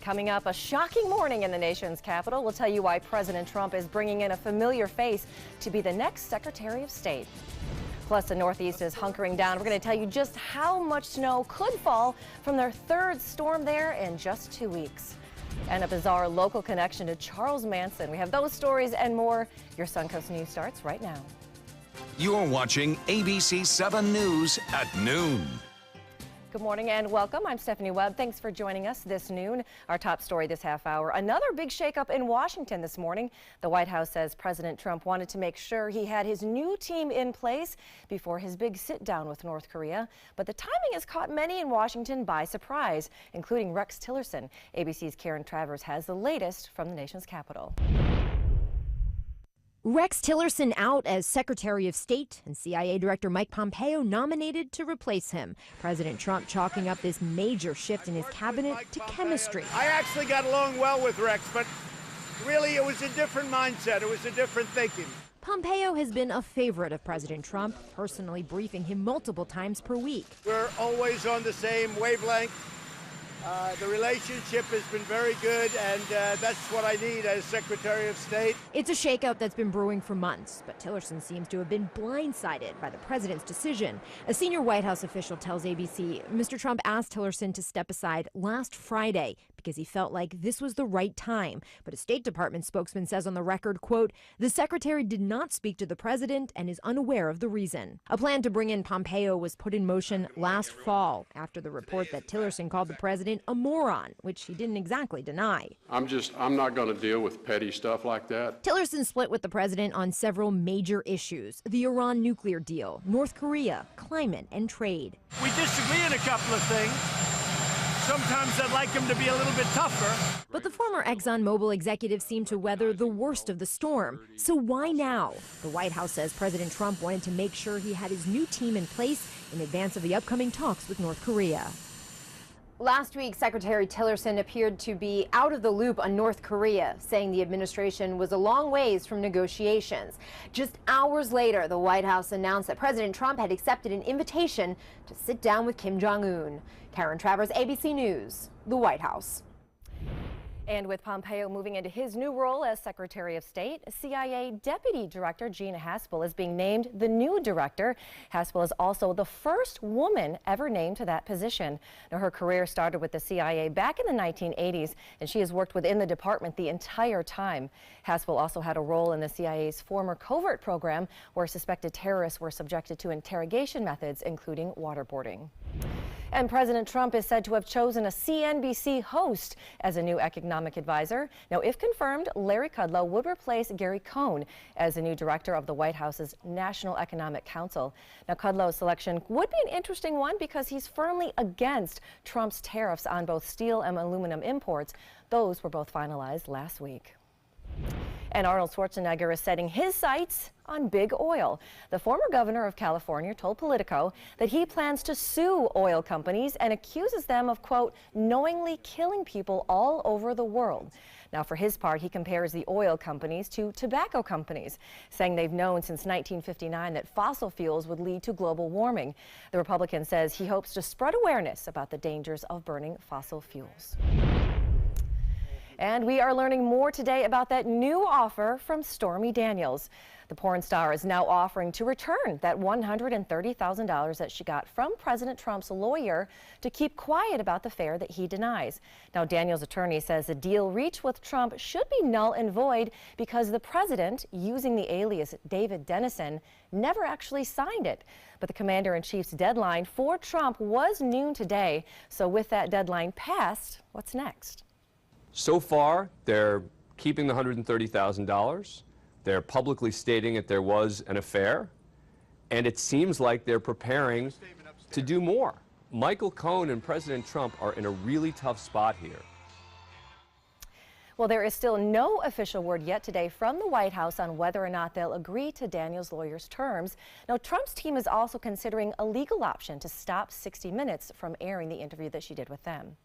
Coming up, a shocking morning in the nation's capital. We'll tell you why President Trump is bringing in a familiar face to be the next Secretary of State. Plus, the Northeast is hunkering down. We're going to tell you just how much snow could fall from their third storm there in just 2 weeks. And a bizarre local connection to Charles Manson. We have those stories and more. Your Suncoast News starts right now. You're watching ABC 7 News at noon. Good morning and welcome. I'm Stephanie Webb. Thanks for joining us this noon. Our top story this half hour. Another big shakeup in Washington this morning. The White House says President Trump wanted to make sure he had his new team in place before his big sit down with North Korea. But the timing has caught many in Washington by surprise, including Rex Tillerson. ABC's Karen Travers has the latest from the nation's capital. Rex Tillerson out as Secretary of State and CIA Director Mike Pompeo nominated to replace him. President Trump chalking up this major shift in his cabinet to chemistry. I actually got along well with Rex, but really it was a different mindset. It was a different thinking. Pompeo has been a favorite of President Trump, personally briefing him multiple times per week. We're always on the same wavelength. The relationship has been very good, and that's what I need as Secretary of State. It's a shakeout that's been brewing for months, but Tillerson seems to have been blindsided by the president's decision. A senior White House official tells ABC Mr. Trump asked Tillerson to step aside last Friday because he felt like this was the right time. But a State Department spokesman says on the record, quote, the secretary did not speak to the president and is unaware of the reason. A plan to bring in Pompeo was put in motion last fall after the report that Tillerson called the president a moron, which he didn't exactly deny. I'm not going to deal with petty stuff like that. Tillerson split with the president on several major issues: the Iran nuclear deal, North Korea, climate, and trade. We disagree in a couple of things. Sometimes I'd like him to be a little bit tougher. But the former ExxonMobil executive seemed to weather the worst of the storm. So why now? The White House says President Trump wanted to make sure he had his new team in place in advance of the upcoming talks with North Korea. Last week, Secretary Tillerson appeared to be out of the loop on North Korea, saying the administration was a long ways from negotiations. Just hours later, the White House announced that President Trump had accepted an invitation to sit down with Kim Jong-un. Karen Travers, ABC News, the White House. And with Pompeo moving into his new role as Secretary of State, CIA Deputy Director Gina Haspel is being named the new director. Haspel is also the first woman ever named to that position. Now, her career started with the CIA back in the 1980s, and she has worked within the department the entire time. Haspel also had a role in the CIA's former covert program, where suspected terrorists were subjected to interrogation methods, including waterboarding. And President Trump is said to have chosen a CNBC host as a new economic advisor. Now, if confirmed, Larry Kudlow would replace Gary Cohn as the new director of the White House's National Economic Council. Now, Kudlow's selection would be an interesting one because he's firmly against Trump's tariffs on both steel and aluminum imports. Those were both finalized last week. And Arnold Schwarzenegger is setting his sights on big oil. The former governor of California told Politico that he plans to sue oil companies and accuses them of, quote, knowingly killing people all over the world. Now, for his part, he compares the oil companies to tobacco companies, saying they've known since 1959 that fossil fuels would lead to global warming. The Republican says he hopes to spread awareness about the dangers of burning fossil fuels. And we are learning more today about that new offer from Stormy Daniels. The porn star is now offering to return that $130,000 that she got from President Trump's lawyer to keep quiet about the affair that he denies. Now, Daniels' attorney says the deal reached with Trump should be null and void because the president, using the alias David Dennison, never actually signed it. But the commander-in-chief's deadline for Trump was noon today. So with that deadline passed, what's next? So far, they're keeping the $130,000. They're publicly stating that there was an affair, and it seems like they're preparing to do more. Michael Cohen and President Trump are in a really tough spot here. Well, there is still no official word yet today from the White House on whether or not they'll agree to Daniels' lawyer's terms. Now, Trump's team is also considering a legal option to stop 60 Minutes from airing the interview that she did with them.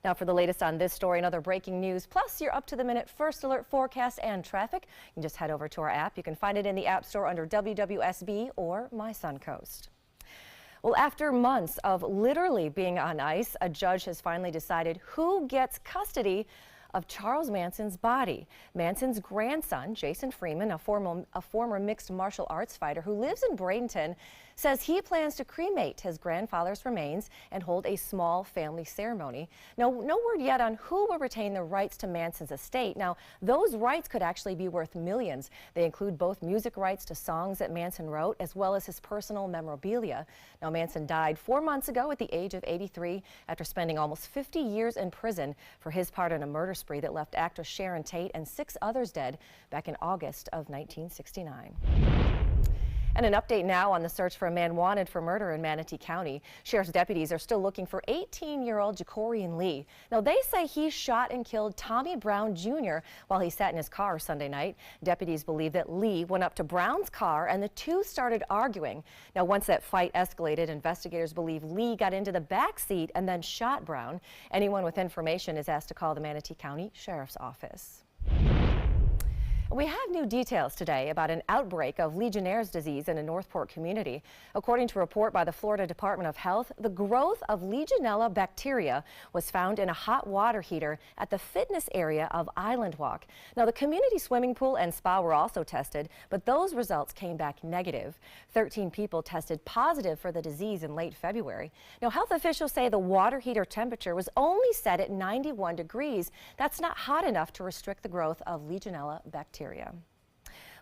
Now, for the latest on this story and other breaking news, plus your up-to-the-minute first alert forecast and traffic, you can just head over to our app. You can find it in the App Store under WWSB or My Suncoast. Well, after months of literally being on ice, a judge has finally decided who gets custody of Charles Manson's body. Manson's grandson, Jason Freeman, a former mixed martial arts fighter who lives in Bradenton, says he plans to cremate his grandfather's remains and hold a small family ceremony. Now, no word yet on who will retain the rights to Manson's estate. Now, those rights could actually be worth millions. They include both music rights to songs that Manson wrote, as well as his personal memorabilia. Now, Manson died 4 months ago at the age of 83 after spending almost 50 years in prison for his part in a murder spree that left actress Sharon Tate and 6 others dead back in August of 1969. And an update now on the search for a man wanted for murder in Manatee County. Sheriff's deputies are still looking for 18-year-old Jacorian Lee. Now, they say he shot and killed Tommy Brown Jr. while he sat in his car Sunday night. Deputies believe that Lee went up to Brown's car and the two started arguing. Now, once that fight escalated, investigators believe Lee got into the back seat and then shot Brown. Anyone with information is asked to call the Manatee County Sheriff's Office. We have new details today about an outbreak of Legionnaire's disease in a Northport community. According to a report by the Florida Department of Health, the growth of Legionella bacteria was found in a hot water heater at the fitness area of Island Walk. Now, the community swimming pool and spa were also tested, but those results came back negative. 13 people tested positive for the disease in late February. Now, health officials say the water heater temperature was only set at 91 degrees. That's not hot enough to restrict the growth of Legionella bacteria.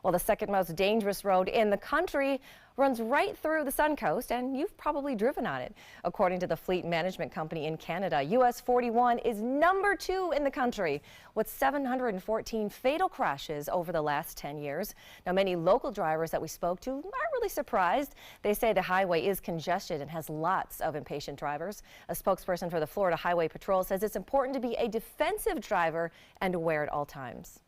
Well, the second most dangerous road in the country runs right through the Suncoast, and you've probably driven on it. According to the Fleet Management Company in Canada, US 41 is number 2 in the country with 714 fatal crashes over the last 10 years. Now, many local drivers that we spoke to aren't really surprised. They say the highway is congested and has lots of impatient drivers. A spokesperson for the Florida Highway Patrol says it's important to be a defensive driver and aware at all times.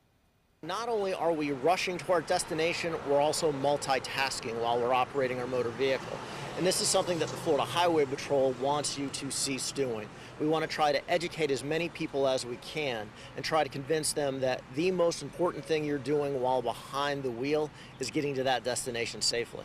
Not only are we rushing to our destination, we're also multitasking while we're operating our motor vehicle. And this is something that the Florida Highway Patrol wants you to cease doing. We want to try to educate as many people as we can and try to convince them that the most important thing you're doing while behind the wheel is getting to that destination safely.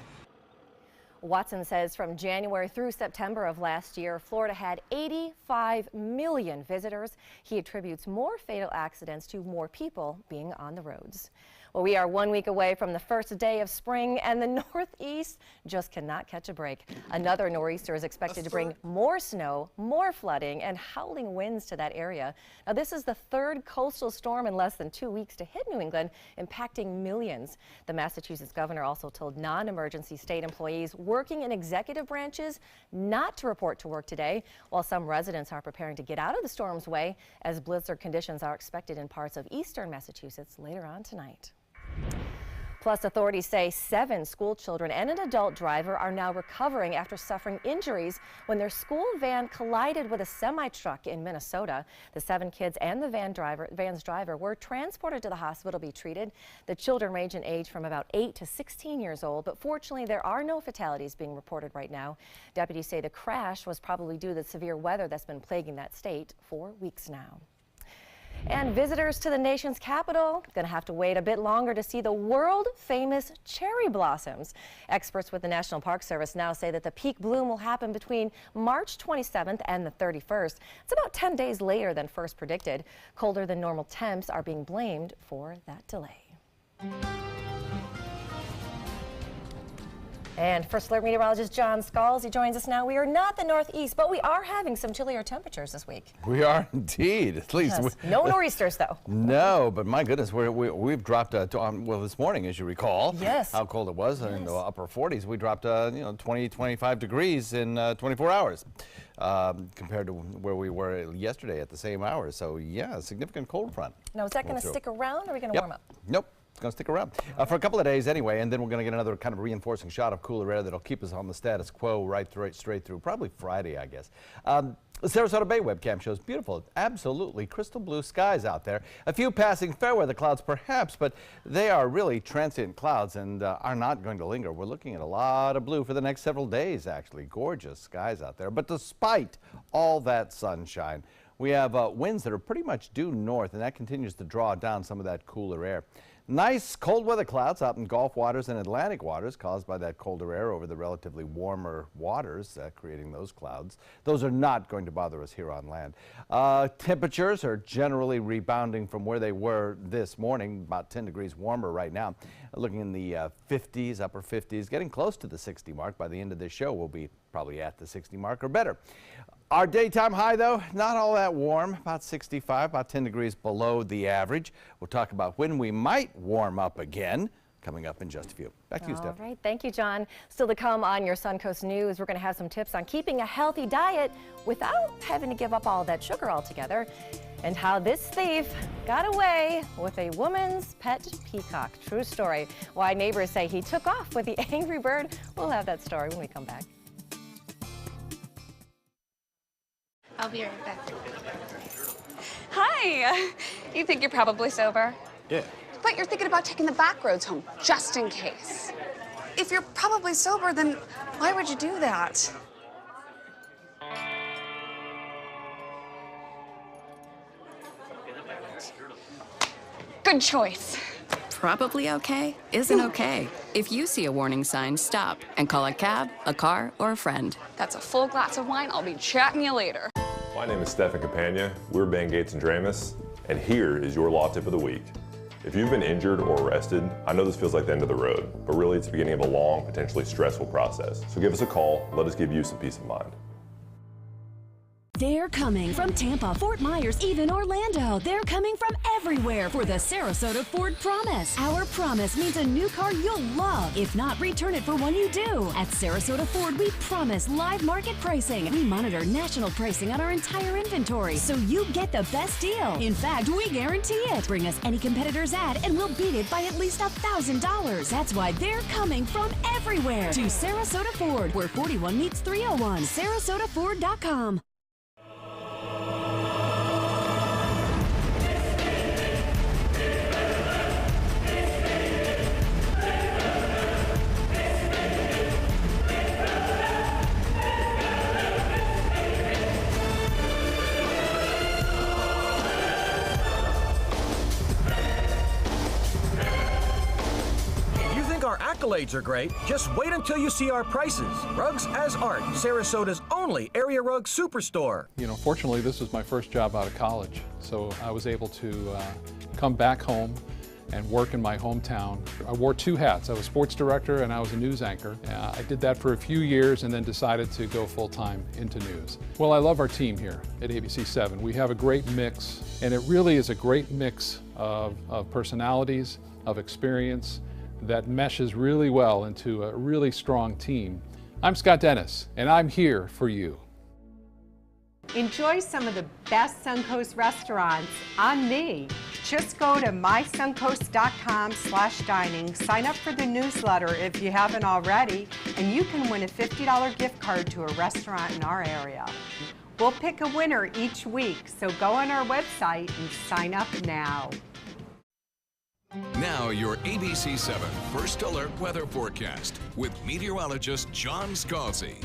Watson says from January through September of last year, Florida had 85 million visitors. He attributes more fatal accidents to more people being on the roads. Well, we are 1 week away from the first day of spring, and the Northeast just cannot catch a break. Another nor'easter is expected to bring more snow, more flooding, and howling winds to that area. Now, this is the third coastal storm in less than 2 weeks to hit New England, impacting millions. The Massachusetts governor also told non-emergency state employees working in executive branches not to report to work today, while some residents are preparing to get out of the storm's way as blizzard conditions are expected in parts of eastern Massachusetts later on tonight. Plus, authorities say 7 school children and an adult driver are now recovering after suffering injuries when their school van collided with a semi-truck in Minnesota. The 7 kids and the van's driver were transported to the hospital to be treated. The children range in age from about 8 to 16 years old, but fortunately there are no fatalities being reported right now. Deputies say the crash was probably due to the severe weather that's been plaguing that state for weeks now. And visitors to the nation's capital going to have to wait a bit longer to see the world-famous cherry blossoms. Experts with the National Park Service now say that the peak bloom will happen between March 27th and the 31st. It's about 10 days later than first predicted. Colder than normal temps are being blamed for that delay. And First Alert meteorologist John Scalzi joins us now. We are not the Northeast, but we are having some chillier temperatures this week. We are indeed, at least. Yes. No nor'easters, though. No, but my goodness, we've dropped, well, this morning, as you recall, yes, how cold it was, in the upper 40s. We dropped, 20, 25 degrees in 24 hours compared to where we were yesterday at the same hour. So, yeah, a significant cold front. Now, is that going to stick around, or are we going to warm up? Nope. It's going to stick around for a couple of days anyway, and then we're going to get another kind of reinforcing shot of cooler air that'll keep us on the status quo straight through, probably Friday, I guess. The Sarasota Bay webcam shows beautiful, absolutely crystal blue skies out there. A few passing fair weather clouds perhaps, but they are really transient clouds and are not going to linger. We're looking at a lot of blue for the next several days, actually. Gorgeous skies out there. But despite all that sunshine, we have winds that are pretty much due north, and that continues to draw down some of that cooler air. Nice cold weather clouds out in Gulf waters and Atlantic waters caused by that colder air over the relatively warmer waters, creating those clouds. Those are not going to bother us here on land. Temperatures are generally rebounding from where they were this morning, about 10 degrees warmer right now. Looking in the 50s, upper 50s, getting close to the 60 mark. By the end of this show, we'll be probably at the 60 mark or better. Our daytime high, though, not all that warm, about 65, about 10 degrees below the average. We'll talk about when we might warm up again, coming up in just a few. Back to you, Steph. All right, thank you, John. Still to come on your Suncoast News, we're going to have some tips on keeping a healthy diet without having to give up all that sugar altogether, and how this thief got away with a woman's pet peacock. True story. Why neighbors say he took off with the angry bird. We'll have that story when we come back. I'll be right back. Hi! You think you're probably sober? Yeah. But you're thinking about taking the back roads home, just in case. If you're probably sober, then why would you do that? Good choice. Probably okay isn't okay. If you see a warning sign, stop and call a cab, a car, or a friend. That's a full glass of wine. I'll be chatting you later. My name is Stefan Campagna. We're Ben Gates and Dramus, and here is your law tip of the week. If you've been injured or arrested, I know this feels like the end of the road, but really it's the beginning of a long, potentially stressful process. So give us a call. Let us give you some peace of mind. They're coming from Tampa, Fort Myers, even Orlando. They're coming from everywhere for the Sarasota Ford Promise. Our promise means a new car you'll love. If not, return it for one you do. At Sarasota Ford, we promise live market pricing. We monitor national pricing on our entire inventory, so you get the best deal. In fact, we guarantee it. Bring us any competitor's ad, and we'll beat it by at least $1,000. That's why they're coming from everywhere to Sarasota Ford, where 41 meets 301. SarasotaFord.com. Accolades are great. Just wait until you see our prices. Rugs as Art, Sarasota's only area rug superstore. You know, fortunately, this was my first job out of college, so I was able to come back home and work in my hometown. I wore two hats. I was sports director and I was a news anchor. I did that for a few years and then decided to go full-time into news. Well, I love our team here at ABC7. We have a great mix, and it really is a great mix of personalities, of experience, that meshes really well into a really strong team. I'm Scott Dennis, and I'm here for you. Enjoy some of the best Suncoast restaurants on me. Just go to mysuncoast.com/dining, sign up for the newsletter if you haven't already, and you can win a $50 gift card to a restaurant in our area. We'll pick a winner each week, so go on our website and sign up now. Now your ABC7 First Alert weather forecast with meteorologist John Scalzi.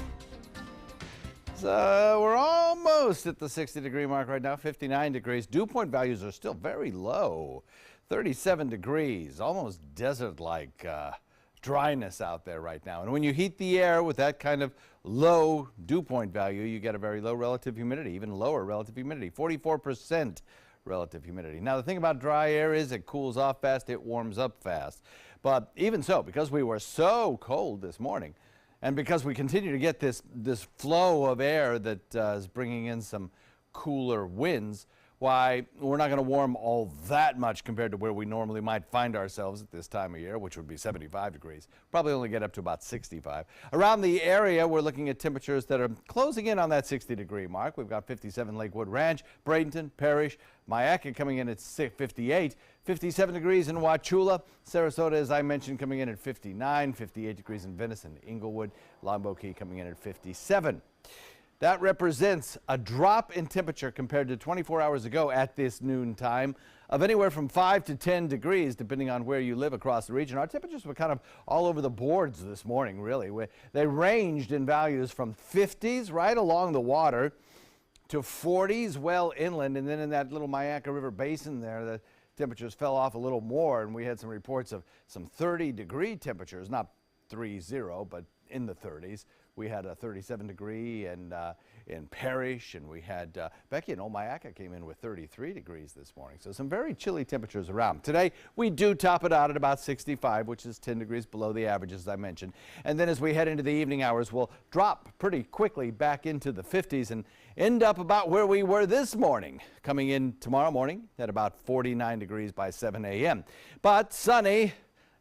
So we're almost at the 60-degree mark right now, 59 degrees. Dew point values are still very low, 37 degrees, almost desert-like dryness out there right now. And when you heat the air with that kind of low dew point value, you get a very low relative humidity, even lower relative humidity, 44%. Relative humidity. Now, the thing about dry air is it cools off fast, it warms up fast. But even so, because we were so cold this morning, and because we continue to get this flow of air that is bringing in some cooler winds, why, we're not going to warm all that much compared to where we normally might find ourselves at this time of year, which would be 75 degrees. Probably only get up to about 65. Around the area, we're looking at temperatures that are closing in on that 60-degree mark. We've got 57 Lakewood Ranch, Bradenton, Parrish, Myakka coming in at 58, 57 degrees in Wauchula, Sarasota, as I mentioned, coming in at 59, 58 degrees in Venice and Inglewood, Longboat Key coming in at 57. That represents a drop in temperature compared to 24 hours ago at this noon time of anywhere from 5 to 10 degrees, depending on where you live across the region. Our temperatures were kind of all over the boards this morning, really. They ranged in values from 50s right along the water to 40s well inland, and then in that little Myakka River basin there, the temperatures fell off a little more, and we had some reports of some 30-degree temperatures, not 30, but in the 30s. We had a 37-degree in Parrish, and we had Becky in Omayaca came in with 33 degrees this morning. So some very chilly temperatures around. Today, we do top it out at about 65, which is 10 degrees below the averages, as I mentioned. And then as we head into the evening hours, we'll drop pretty quickly back into the 50s and end up about where we were this morning, coming in tomorrow morning at about 49 degrees by 7 a.m. But sunny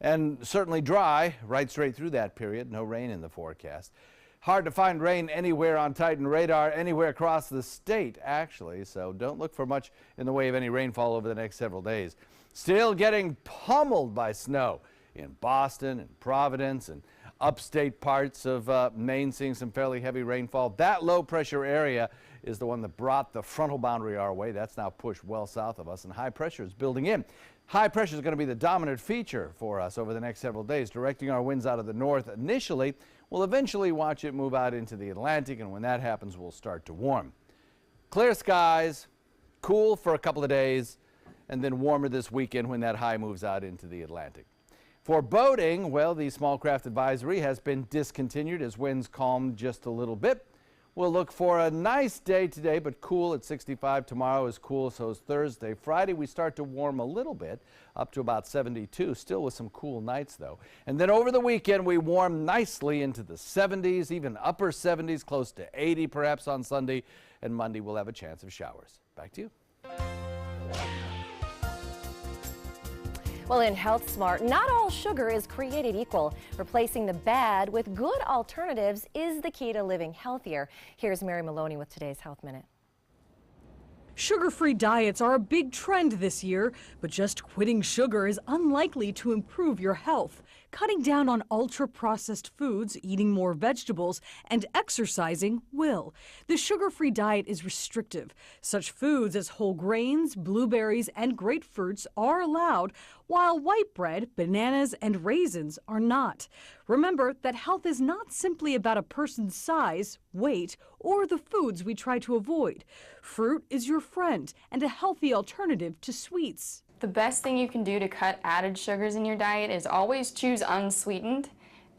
and certainly dry right straight through that period. No rain in the forecast. Hard to find rain anywhere on Titan radar, anywhere across the state, actually, so don't look for much in the way of any rainfall over the next several days. Still getting pummeled by snow in Boston and Providence and upstate parts of Maine, seeing some fairly heavy rainfall. That low pressure area is the one that brought the frontal boundary our way. That's now pushed well south of us, and high pressure is building in. High pressure is going to be the dominant feature for us over the next several days, directing our winds out of the north initially. We'll eventually watch it move out into the Atlantic, and when that happens, we'll start to warm. Clear skies, cool for a couple of days, and then warmer this weekend when that high moves out into the Atlantic. For boating, well, the small craft advisory has been discontinued as winds calm just a little bit. We'll look for a nice day today, but cool at 65. Tomorrow is cool, so is Thursday. Friday, we start to warm a little bit, up to about 72, still with some cool nights, though. And then over the weekend, we warm nicely into the 70s, even upper 70s, close to 80 perhaps on Sunday. And Monday, we'll have a chance of showers. Back to you. Well, in Health Smart, not all sugar is created equal. Replacing the bad with good alternatives is the key to living healthier. Here's Mary Maloney with today's Health Minute. Sugar-free diets are a big trend this year, but just quitting sugar is unlikely to improve your health. Cutting down on ultra-processed foods, eating more vegetables, and exercising will. The sugar-free diet is restrictive. Such foods as whole grains, blueberries, and grapefruits are allowed, while white bread, bananas, and raisins are not. Remember that health is not simply about a person's size, weight, or the foods we try to avoid. Fruit is your friend and a healthy alternative to sweets. The best thing you can do to cut added sugars in your diet is always choose unsweetened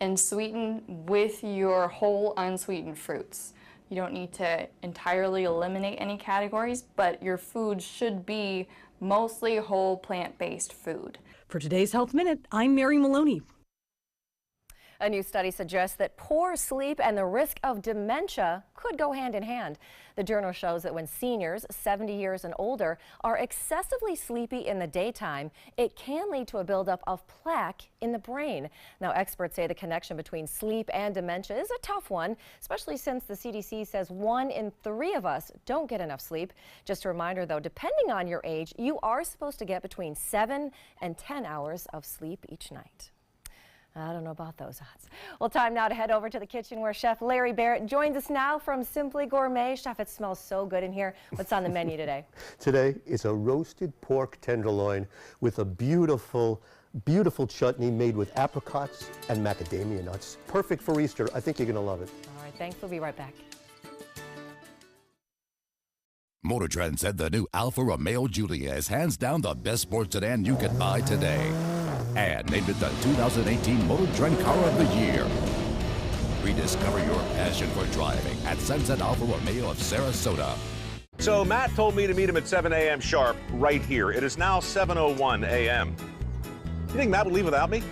and sweeten with your whole unsweetened fruits. You don't need to entirely eliminate any categories, but your food should be mostly whole plant-based food. For today's Health Minute, I'm Mary Maloney. A new study suggests that poor sleep and the risk of dementia could go hand in hand. The journal shows that when seniors 70 years and older are excessively sleepy in the daytime, it can lead to a buildup of plaque in the brain. Now, experts say the connection between sleep and dementia is a tough one, especially since the CDC says 1 in 3 of us don't get enough sleep. Just a reminder, though, depending on your age, you are supposed to get between 7 and 10 hours of sleep each night. I don't know about those odds. Well, time now to head over to the kitchen where Chef Larry Barrett joins us now from Simply Gourmet. Chef, it smells so good in here. What's on the menu today? Today is a roasted pork tenderloin with a beautiful chutney made with apricots and macadamia nuts. Perfect for Easter. I think you're going to love it. All right, thanks. We'll be right back. Motor Trend said the new Alfa Romeo Giulia is hands down the best sports sedan you can buy today. And named it the 2018 Motor Trend Car of the Year. Rediscover your passion for driving at Sunset Alfa Romeo of Sarasota. So Matt told me to meet him at 7 a.m. sharp right here. It is now 7:01 a.m. You think Matt would leave without me?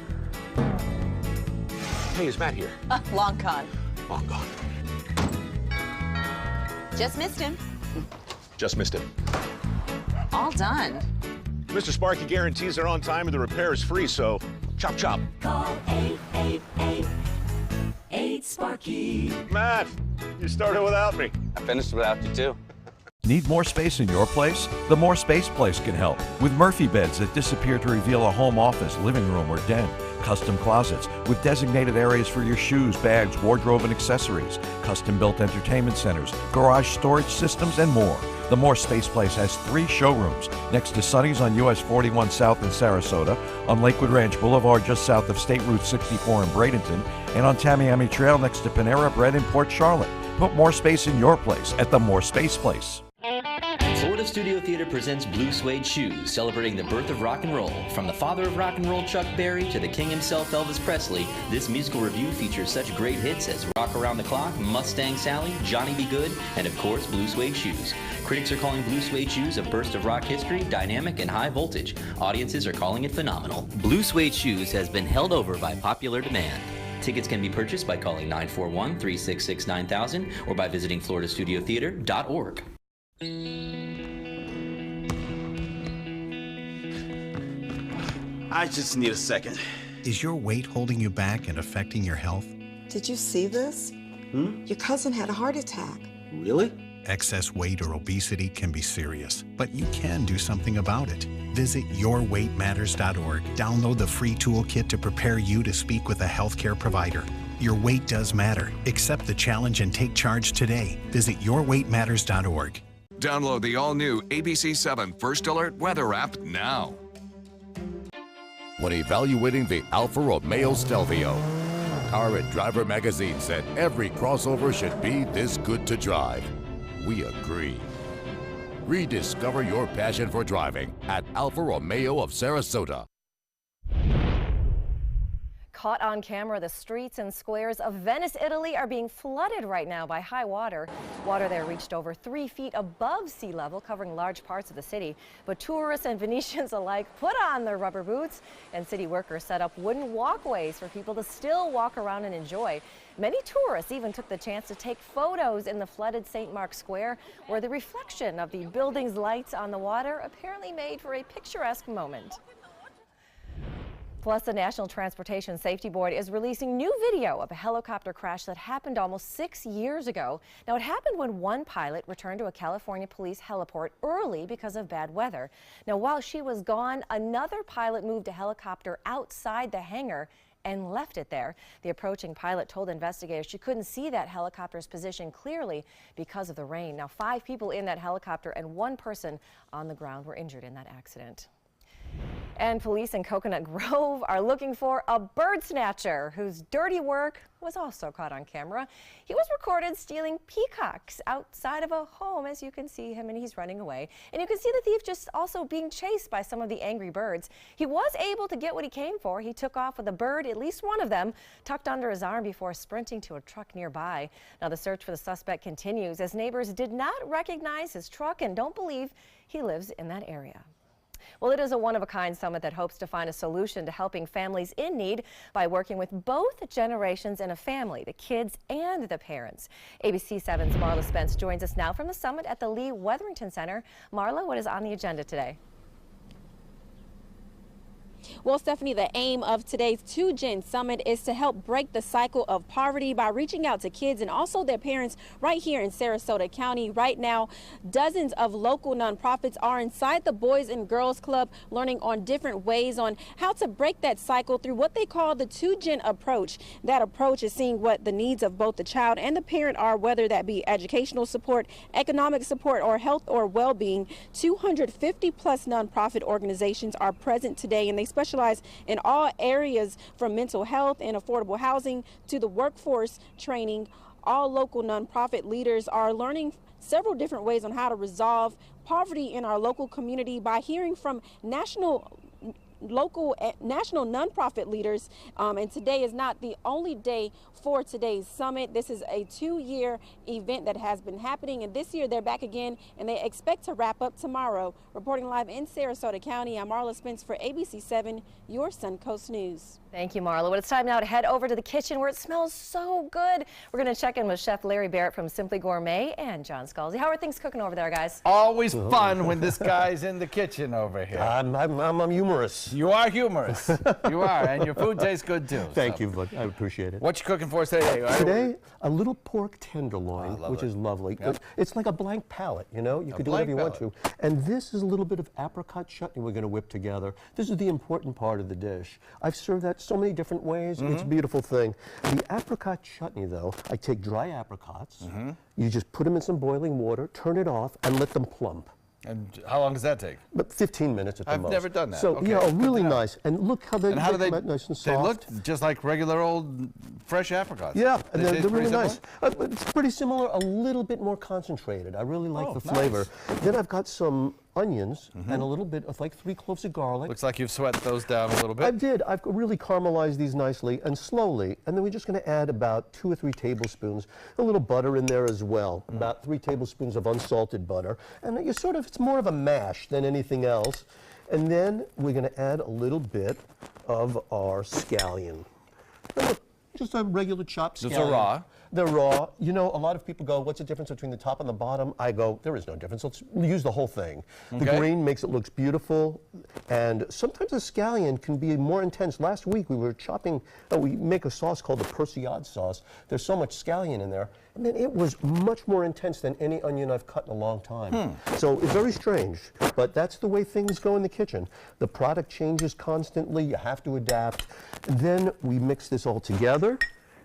Hey, is Matt here? Long gone. Long gone. Just missed him. Just missed him. All done. Mr. Sparky guarantees they're on time and the repair is free, so chop chop. Call 888-8-SPARKY. Matt, you started without me. I finished without you too. Need more space in your place? The More Space Place can help with Murphy beds that disappear to reveal a home office, living room, or den. Custom closets with designated areas for your shoes, bags, wardrobe, and accessories. Custom-built entertainment centers, garage storage systems, and more. The More Space Place has 3 showrooms next to Sonny's on US 41 South in Sarasota, on Lakewood Ranch Boulevard just south of State Route 64 in Bradenton, and on Tamiami Trail next to Panera Bread in Port Charlotte. Put more space in your place at the More Space Place. Florida's Studio Theater presents Blue Suede Shoes, celebrating the birth of rock and roll. From the father of rock and roll, Chuck Berry, to the king himself, Elvis Presley, this musical review features such great hits as Rock Around the Clock, Mustang Sally, Johnny B. Good, and of course, Blue Suede Shoes. Critics are calling Blue Suede Shoes a burst of rock history, dynamic and high voltage. Audiences are calling it phenomenal. Blue Suede Shoes has been held over by popular demand. Tickets can be purchased by calling 941-366-9000 or by visiting floridastudiotheater.org. I just need a second. Is your weight holding you back and affecting your health? Did you see this? Your cousin had a heart attack. Really? Excess weight or obesity can be serious, but you can do something about it. Visit yourweightmatters.org. Download the free toolkit to prepare you to speak with a healthcare provider. Your weight does matter. Accept the challenge and take charge today. Visit yourweightmatters.org. Download the all-new ABC7 First Alert weather app now. When evaluating the Alfa Romeo Stelvio, Car and Driver magazine said every crossover should be this good to drive. We agree. Rediscover your passion for driving at Alfa Romeo of Sarasota. Caught on camera, the streets and squares of Venice, Italy are being flooded right now by high water. Water there reached over 3 feet above sea level, covering large parts of the city. But tourists and Venetians alike put on their rubber boots, and city workers set up wooden walkways for people to still walk around and enjoy. Many tourists even took the chance to take photos in the flooded St. Mark's Square, where the reflection of the building's lights on the water apparently made for a picturesque moment. Plus, the National Transportation Safety Board is releasing new video of a helicopter crash that happened almost 6 years ago. Now, it happened when one pilot returned to a California police heliport early because of bad weather. Now, while she was gone, another pilot moved a helicopter outside the hangar and left it there. The approaching pilot told investigators she couldn't see that helicopter's position clearly because of the rain. Now, 5 people in that helicopter and 1 person on the ground were injured in that accident. And police in Coconut Grove are looking for a bird snatcher whose dirty work was also caught on camera. He was recorded stealing peacocks outside of a home, as you can see him, and he's running away. And you can see the thief just also being chased by some of the angry birds. He was able to get what he came for. He took off with a bird, at least one of them, tucked under his arm before sprinting to a truck nearby. Now the search for the suspect continues as neighbors did not recognize his truck and don't believe he lives in that area. Well, it is a one-of-a-kind summit that hopes to find a solution to helping families in need by working with both generations in a family, the kids and the parents. ABC 7's Marla Spence joins us now from the summit at the Lee Wetherington Center. Marla, what is on the agenda today? Well, Stephanie, the aim of today's 2Gen Summit is to help break the cycle of poverty by reaching out to kids and also their parents right here in Sarasota County. Right now, dozens of local nonprofits are inside the Boys and Girls Club learning on different ways on how to break that cycle through what they call the 2Gen approach. That approach is seeing what the needs of both the child and the parent are, whether that be educational support, economic support, or health or well-being. 250 plus nonprofit organizations are present today, and they specialize in all areas from mental health and affordable housing to the workforce training. All local nonprofit leaders are learning several different ways on how to resolve poverty in our local community by hearing from national nonprofit leaders, and today is not the only day for today's summit. This is a 2-year event that has been happening, and this year they're back again, and they expect to wrap up tomorrow. Reporting live in Sarasota County, I'm Marla Spence for ABC 7, your Suncoast News. Thank you, Marla. Well, it's time now to head over to the kitchen where it smells so good. We're going to check in with Chef Larry Barrett from Simply Gourmet and John Scalzi. How are things cooking over there, guys? Always fun when this guy's in the kitchen over here. I'm humorous. You are humorous. You are, and your food tastes good too. Thank you, bud. I appreciate it. What you cooking for us today? Today, a little pork tenderloin, which is lovely. Yep. It's like a blank palette, you know? You can do whatever you want to. And this is a little bit of apricot chutney we're going to whip together. This is the important part of the dish. I've served that so many different ways. It's a beautiful thing. The apricot chutney, though, I take dry apricots. You just put them in some boiling water, turn it off, and let them plump. And how long does that take? But 15 minutes at the most. I've never done that. So Okay. yeah, really nice. And look how they And how do they come out nice and soft. They look just like regular old fresh apricots. Yeah, and they're taste really pretty nice. It's pretty similar, a little bit more concentrated. I really like the flavor. Then I've got some onions and a little bit of like 3 cloves of garlic. Looks like you've sweat those down a little bit. I did. I've really caramelized these nicely and slowly. And then we're just going to add about 2 or 3 tablespoons, a little butter in there as well, about 3 tablespoons of unsalted butter. And you sort of, it's more of a mash than anything else. And then we're going to add a little bit of our scallion. And look, just a regular chopped scallion. Those are raw. They're raw. You know, a lot of people go, what's the difference between the top and the bottom? I go, there is no difference. Let's use the whole thing. The Okay. green makes it look beautiful, and sometimes a scallion can be more intense. Last week we were chopping, we make a sauce called the Persillade sauce. There's so much scallion in there, and then it was much more intense than any onion I've cut in a long time. So it's very strange, but that's the way things go in the kitchen. The product changes constantly. You have to adapt. And then we mix this all together.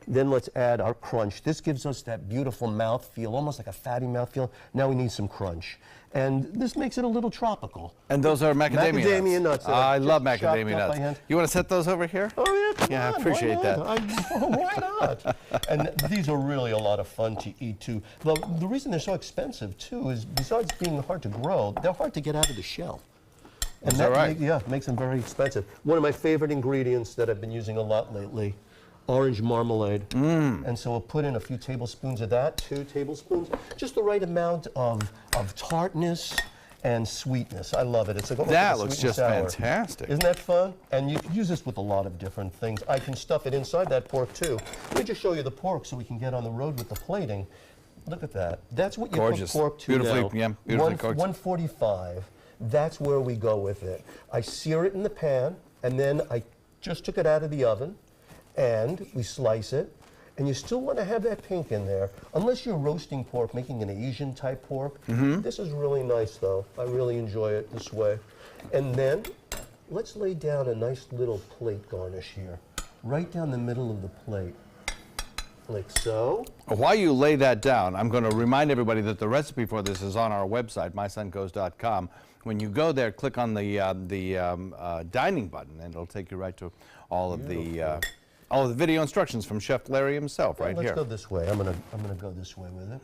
Then let's add our crunch. This gives us that beautiful mouthfeel, almost like a fatty mouthfeel. Now we need some crunch. And this makes it a little tropical. And those are macadamia, Macadamia nuts. that I I've love just chopped macadamia up by nuts. hand. You want to set those over here? Oh, yeah, come Yeah, I on, appreciate why that. not? Why not? And these are really a lot of fun to eat, too. The reason they're so expensive, too, is besides being hard to grow, they're hard to get out of the shell. And Is that right? Makes them very expensive. One of my favorite ingredients that I've been using a lot lately, orange marmalade. And so we'll put in a few tablespoons of that, 2 tablespoons, just the right amount of tartness and sweetness. I love it. It's like almost That like a looks sweet and just sour. fantastic. Isn't that fun? And you can use this with a lot of different things. I can stuff it inside that pork too. Let me just show you the pork so we can get on the road with the plating. Look at that. That's what you Gorgeous. cook pork to Beautifully, now. yeah, beautifully cooked. 145. That's where we go with it. I sear it in the pan, and then I just took it out of the oven, and we slice it. And you still want to have that pink in there, unless you're roasting pork, making an Asian type pork. This is really nice though. I really enjoy it this way. And then let's lay down a nice little plate garnish here, right down the middle of the plate, like so. While you lay that down, I'm going to remind everybody that the recipe for this is on our website, mysongoes.com. When you go there, click on the dining button, and it'll take you right to all of the video instructions from Chef Larry himself, right let's here. go this way. I'm gonna go this way with it.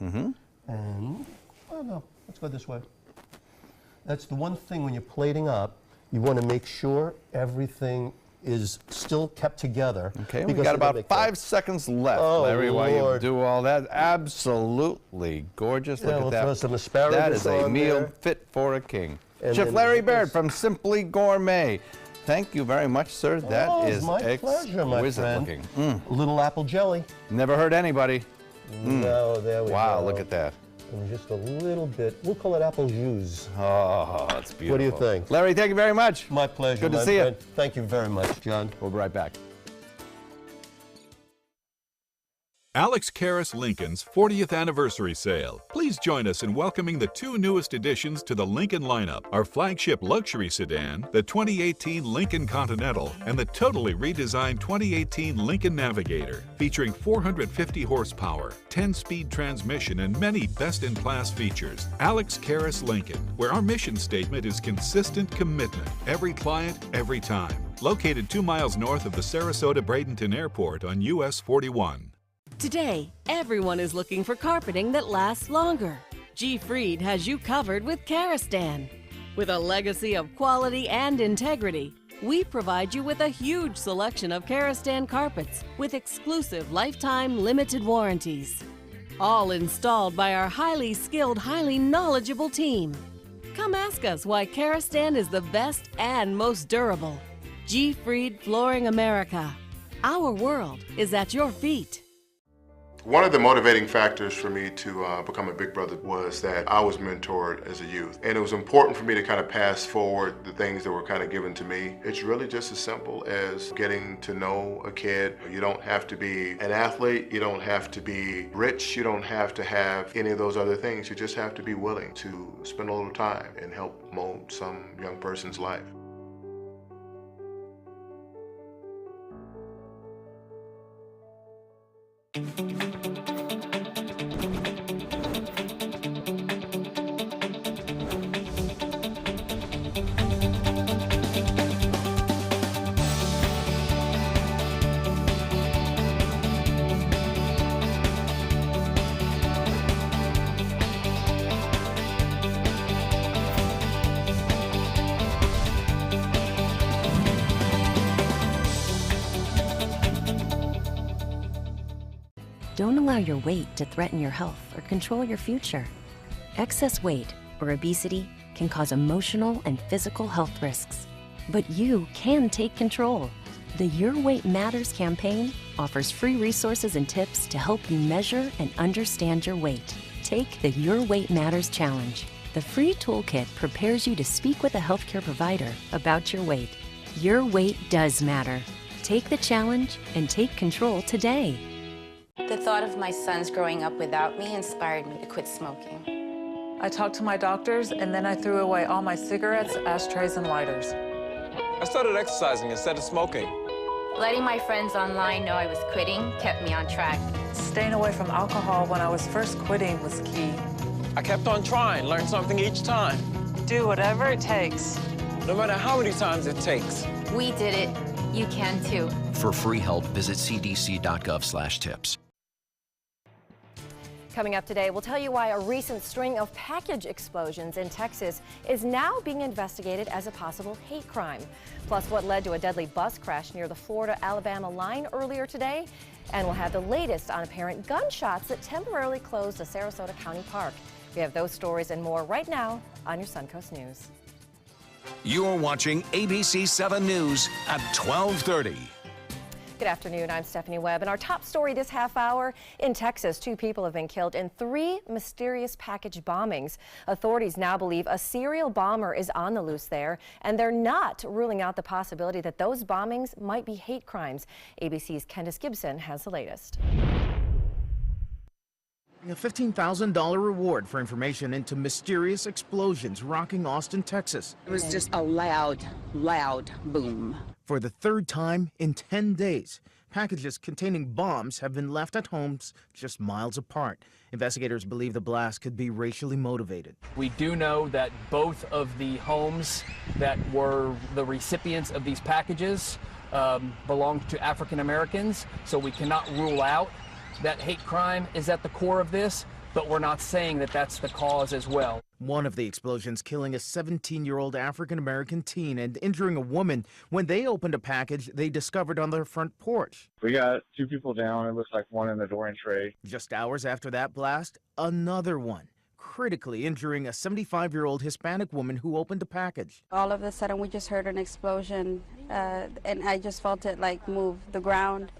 And oh no, let's go this way. That's the one thing when you're plating up, you want to make sure everything is still kept together. Okay, we because got they're gonna about make 5 seconds left, Oh, Larry, while you Lord. do all that. Absolutely gorgeous. Yeah, Look we'll at that. throw some asparagus That is a on meal there. fit for a king. And Chef then Larry this- Baird from Simply Gourmet. Thank you very much, sir. That Oh, is my pleasure, my exquisite friend. looking. A little apple jelly. Never hurt anybody. No, there we go. Wow, look at that. And just a little bit. We'll call it apple jus. Oh, that's beautiful. What do you think? Larry, thank you very much. My pleasure. Good to my see you. friend. Thank you very much, John. We'll be right back. Alex Karras Lincoln's 40th anniversary sale. Please join us in welcoming the 2 newest additions to the Lincoln lineup, our flagship luxury sedan, the 2018 Lincoln Continental, and the totally redesigned 2018 Lincoln Navigator, featuring 450 horsepower, 10-speed transmission, and many best-in-class features. Alex Karras Lincoln, where our mission statement is consistent commitment, every client, every time. Located 2 miles north of the Sarasota-Bradenton Airport on US 41. Today, everyone is looking for carpeting that lasts longer. G. Fried has you covered with Karastan. With a legacy of quality and integrity, we provide you with a huge selection of Karastan carpets with exclusive lifetime limited warranties. All installed by our highly skilled, highly knowledgeable team. Come ask us why Karastan is the best and most durable. G. Fried Flooring America. Our world is at your feet. One of the motivating factors for me to become a Big Brother was that I was mentored as a youth. And it was important for me to kind of pass forward the things that were kind of given to me. It's really just as simple as getting to know a kid. You don't have to be an athlete, you don't have to be rich, you don't have to have any of those other things. You just have to be willing to spend a little time and help mold some young person's life. Don't allow your weight to threaten your health or control your future. Excess weight or obesity can cause emotional and physical health risks. But you can take control. The Your Weight Matters campaign offers free resources and tips to help you measure and understand your weight. Take the Your Weight Matters Challenge. The free toolkit prepares you to speak with a healthcare provider about your weight. Your weight does matter. Take the challenge and take control today. The thought of my sons growing up without me inspired me to quit smoking. I talked to my doctors, and then I threw away all my cigarettes, ashtrays, and lighters. I started exercising instead of smoking. Letting my friends online know I was quitting kept me on track. Staying away from alcohol when I was first quitting was key. I kept on trying, learned something each time. Do whatever it takes. No matter how many times it takes. We did it. You can too. For free help, visit cdc.gov/tips. Coming up today, we'll tell you why a recent string of package explosions in Texas is now being investigated as a possible hate crime. Plus, what led to a deadly bus crash near the Florida-Alabama line earlier today. And we'll have the latest on apparent gunshots that temporarily closed a Sarasota County park. We have those stories and more right now on your Suncoast News. You're watching ABC 7 News at 12:30. Good afternoon, I'm Stephanie Webb, and our top story this half hour: in Texas, 2 people have been killed in 3 mysterious package bombings. Authorities now believe a serial bomber is on the loose there, and they're not ruling out the possibility that those bombings might be hate crimes. ABC's Candace Gibson has the latest. A $15,000 reward for information into mysterious explosions rocking Austin, Texas. It was just a loud, loud boom. For the 3rd time in 10 days, packages containing bombs have been left at homes just miles apart. Investigators believe the blast could be racially motivated. We do know that both of the homes that were the recipients of these packages belonged to African Americans, so we cannot rule out that hate crime is at the core of this, but we're not saying that that's the cause as well. One of the explosions killing a 17-year-old African-American teen and injuring a woman when they opened a package they discovered on their front porch. We got 2 people down. It looks like one in the door and tray. Just hours after that blast, another one, critically injuring a 75-year-old Hispanic woman who opened a package. All of a sudden, we just heard an explosion, and I just felt it like move the ground.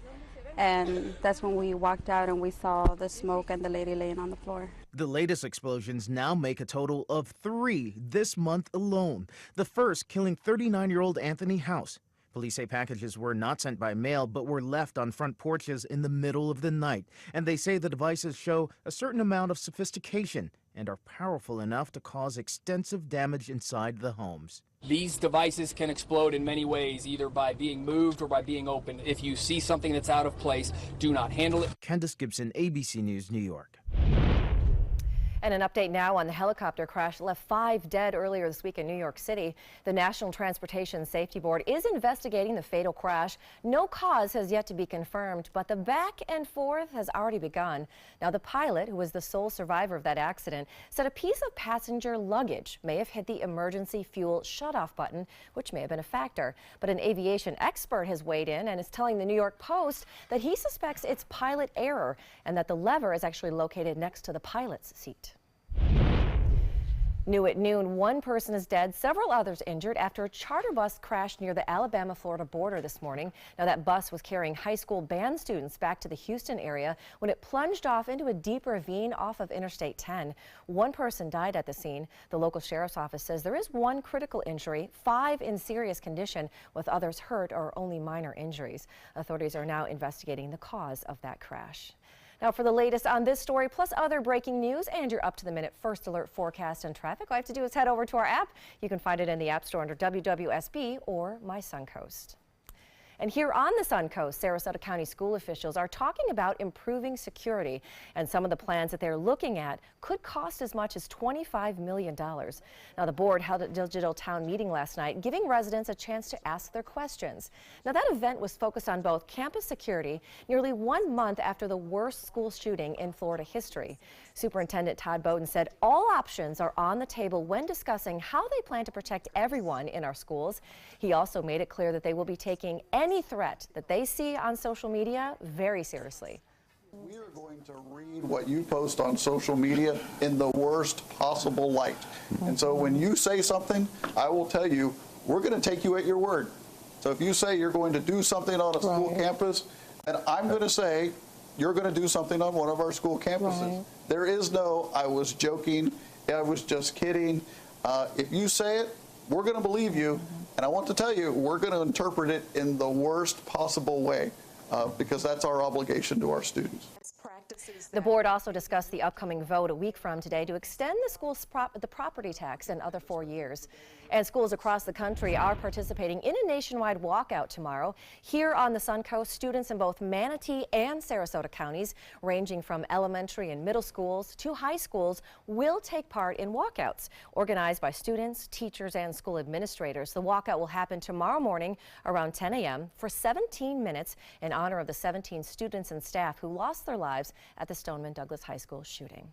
And that's when we walked out and we saw the smoke and the lady laying on the floor. The latest explosions now make a total of 3 this month alone. The first killing 39-year-old Anthony House. Police say packages were not sent by mail but were left on front porches in the middle of the night. And they say the devices show a certain amount of sophistication and are powerful enough to cause extensive damage inside the homes. These devices can explode in many ways, either by being moved or by being opened. If you see something that's out of place, do not handle it. Candace Gibson, ABC News, New York. And an update now on the helicopter crash that left 5 dead earlier this week in New York City. The National Transportation Safety Board is investigating the fatal crash. No cause has yet to be confirmed, but the back and forth has already begun. Now, the pilot, who was the sole survivor of that accident, said a piece of passenger luggage may have hit the emergency fuel shutoff button, which may have been a factor. But an aviation expert has weighed in and is telling the New York Post that he suspects it's pilot error and that the lever is actually located next to the pilot's seat. New at noon, 1 person is dead, several others injured after a charter bus crashed near the Alabama-Florida border this morning. Now, that bus was carrying high school band students back to the Houston area when it plunged off into a deep ravine off of Interstate 10. 1 person died at the scene. The local sheriff's office says there is 1 critical injury, 5 in serious condition, with others hurt or only minor injuries. Authorities are now investigating the cause of that crash. Now, for the latest on this story, plus other breaking news and your up-to-the-minute first alert forecast and traffic, all you have to do is head over to our app. You can find it in the App Store under WWSB or My Suncoast. And here on the Suncoast, Sarasota County school officials are talking about improving security, and some of the plans that they're looking at could cost as much as $25 million. Now, the board held a digital town meeting last night, giving residents a chance to ask their questions. Now, that event was focused on both campus security, nearly 1 month after the worst school shooting in Florida history. Superintendent Todd Bowden said all options are on the table when discussing how they plan to protect everyone in our schools. He also made it clear that they will be taking any threat that they see on social media very seriously. We are going to read what you post on social media in the worst possible light. And so when you say something, I will tell you, we're going to take you at your word. So if you say you're going to do something on a school campus, and I'm going to say you're going to do something on one of our school campuses. There is no, I was joking, I was just kidding. If you say it, we're going to believe you. And I want to tell you, we're going to interpret it in the worst possible way because that's our obligation to our students. The board also discussed the upcoming vote a week from today to extend the school's property tax another 4 years. And schools across the country are participating in a nationwide walkout tomorrow. Here on the Suncoast, students in both Manatee and Sarasota counties, ranging from elementary and middle schools to high schools, will take part in walkouts organized by students, teachers, and school administrators. The walkout will happen tomorrow morning around 10 a.m. for 17 minutes in honor of the 17 students and staff who lost their lives at the Stoneman Douglas High School shooting.